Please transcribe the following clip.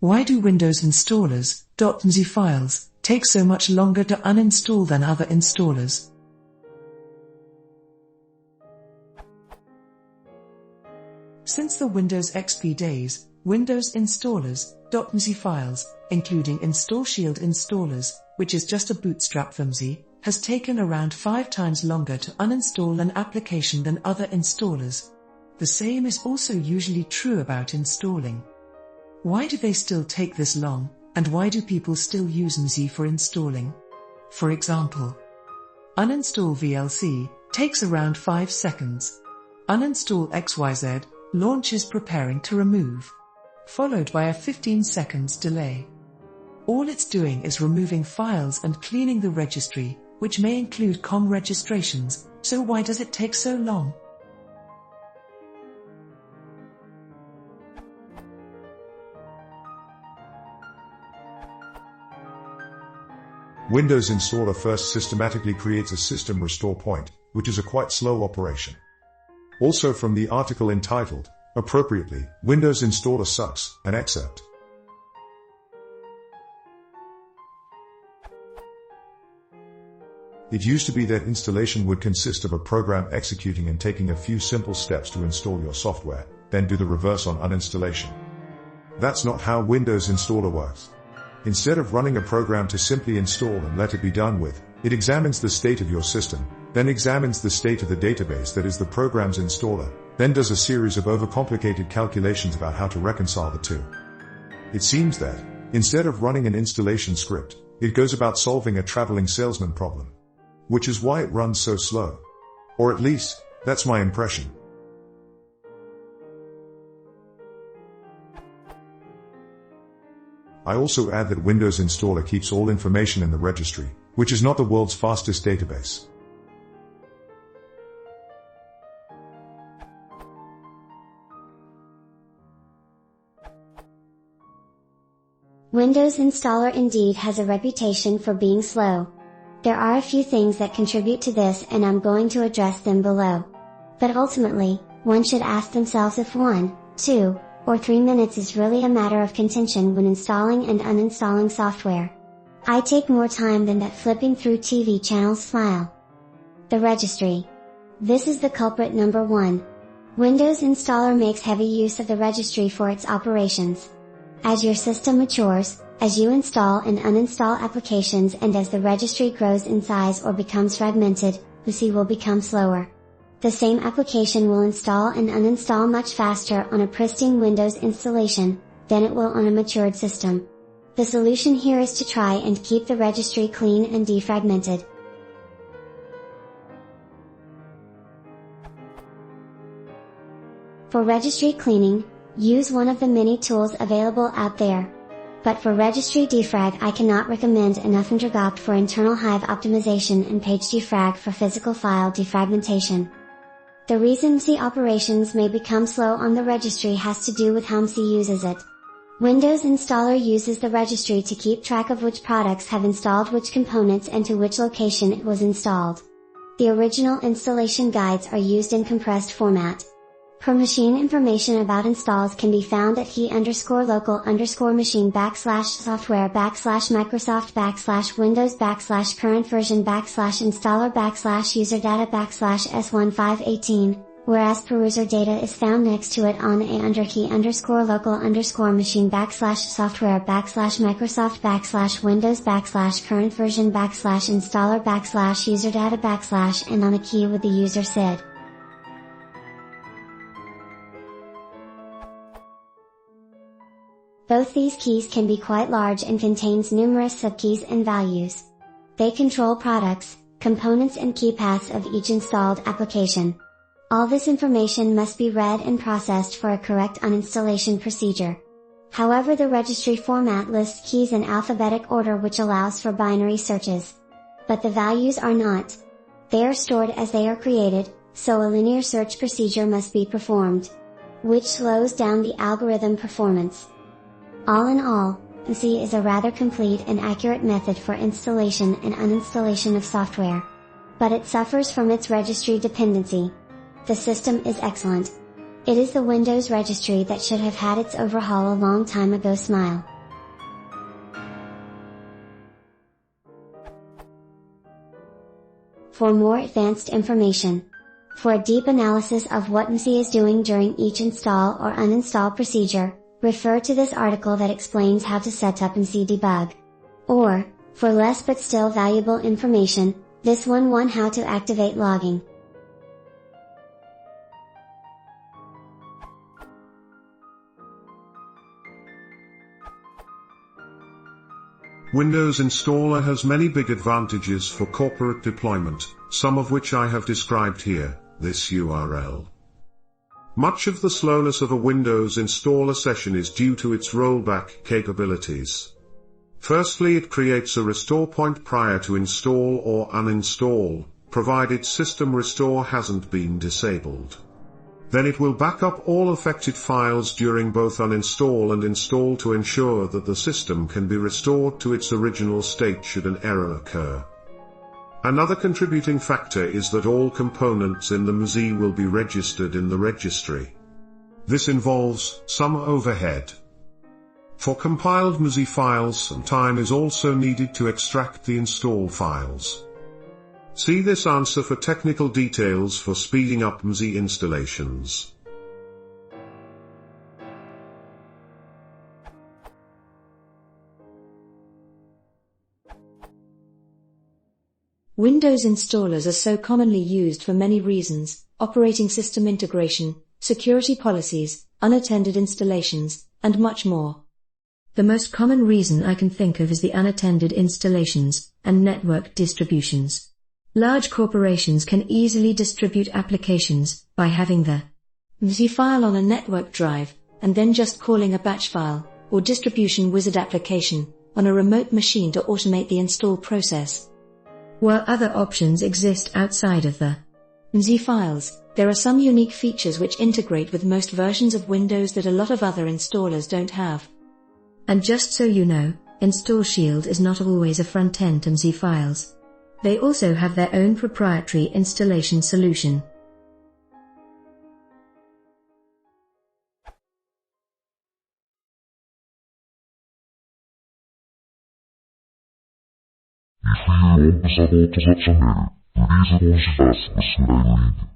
Why do Windows installers, .mz files, take so much longer to uninstall than other installers? Since the Windows XP days, Windows installers, .mz files, including Install Shield installers, which is just a bootstrap .mz, has taken around 5 times longer to uninstall an application than other installers. The same is also usually true about installing. Why do they still take this long, and why do people still use mz for installing? For example, uninstall VLC takes around 5 seconds. Uninstall XYZ, launch is preparing to remove, followed by a 15 seconds delay. All it's doing is removing files and cleaning the registry, which may include COM registrations, so why does it take so long? Windows installer first systematically creates a system restore point, which is a quite slow operation. Also from the article entitled, appropriately, Windows installer sucks, an excerpt. It used to be that installation would consist of a program executing and taking a few simple steps to install your software, then do the reverse on uninstallation. That's not how Windows installer works. Instead of running a program to simply install and let it be done with, it examines the state of your system, then examines the state of the database that is the program's installer, then does a series of overcomplicated calculations about how to reconcile the two. It seems that, instead of running an installation script, it goes about solving a traveling salesman problem. Which is why it runs so slow. Or at least, that's my impression. I also add that Windows installer keeps all information in the registry, which is not the world's fastest database. Windows installer indeed has a reputation for being slow. There are a few things that contribute to this and I'm going to address them below. But ultimately, one should ask themselves if 1, 2, or 3 minutes is really a matter of contention when installing and uninstalling software. I take more time than that flipping through TV channels smile. The registry. This is the culprit number 1. Windows installer makes heavy use of the registry for its operations. As your system matures, as you install and uninstall applications and as the registry grows in size or becomes fragmented, UC will become slower. The same application will install and uninstall much faster on a pristine Windows installation than it will on a matured system. The solution here is to try and keep the registry clean and defragmented. For registry cleaning, use one of the many tools available out there. But for registry defrag I cannot recommend enough Intergopt for internal Hive optimization and page defrag for physical file defragmentation. The reason C operations may become slow on the registry has to do with how C uses it. Windows installer uses the registry to keep track of which products have installed which components and to which location it was installed. The original installation guides are used in compressed format. Per machine information about installs can be found at he_local_machine/software/Microsoft/current version/installer/userdata/s1518, whereas peruser data is found next to it on a_local_machine/software/Microsoft/Windows/current version/installer/userdata/ and on a key with the user SID. Both these keys can be quite large and contains numerous subkeys and values. They control products, components and key paths of each installed application. All this information must be read and processed for a correct uninstallation procedure. However, the registry format lists keys in alphabetic order which allows for binary searches. But the values are not. They are stored as they are created, so a linear search procedure must be performed, which slows down the algorithm performance. All in all, UC is a rather complete and accurate method for installation and uninstallation of software. But it suffers from its registry dependency. The system is excellent. It is the Windows registry that should have had its overhaul a long time ago. Smile. for more advanced information. For a deep analysis of what MC is doing during each install or uninstall procedure, refer to this article that explains how to set up MC debug. Or, for less but still valuable information, this one on how to activate logging. Windows Installer has many big advantages for corporate deployment, some of which I have described here, this URL. Much of the slowness of a Windows Installer session is due to its rollback capabilities. Firstly, it creates a restore point prior to install or uninstall, provided System Restore hasn't been disabled. Then it will back up all affected files during both uninstall and install to ensure that the system can be restored to its original state should an error occur. Another contributing factor is that all components in the MC will be registered in the registry. This involves some overhead. For compiled MC files, some time is also needed to extract the install files. See this answer for technical details for speeding up MC installations. Windows installers are so commonly used for many reasons: operating system integration, security policies, unattended installations, and much more. The most common reason I can think of is the unattended installations and network distributions. Large corporations can easily distribute applications by having the MC file on a network drive, and then just calling a batch file, or distribution wizard application, on a remote machine to automate the install process. While other options exist outside of the MC files, there are some unique features which integrate with most versions of Windows that a lot of other installers don't have. And just so you know, Install Shield is not always a front-end to MC files. They also have their own proprietary installation solution. If you want to support the channel, please consider subscribing.